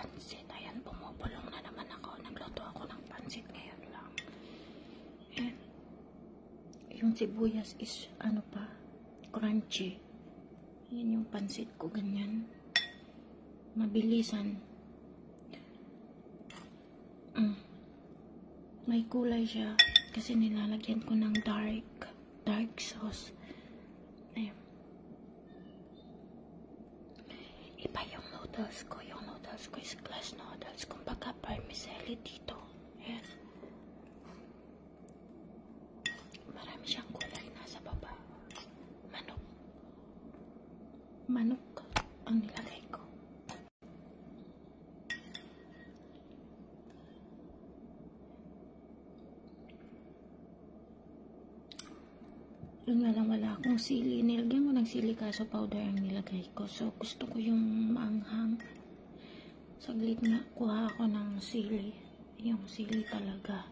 pansit. Ayan, bumubulong na naman ako. Nagluto ako ng pansit ngayon lang. Ayan. Yung sibuyas is, ano pa, crunchy. Ayan yung pansit ko, ganyan. Mabilisan. May kulay siya. Kasi nilalagyan ko ng dark sauce. Ayan. Iba yung noodles ko. Yung noodles ko is glass noodles. Kumbaga vermicelli dito. Ayan. Marami siyang kulay nasa baba. Manok ang nilagay ko. Yun nga lang, wala akong sili. Nilagyan ko ng sili kaso powder ang nilagay ko. So, gusto ko yung maanghang. Saglit na kuha ako ng sili. Yung sili talaga.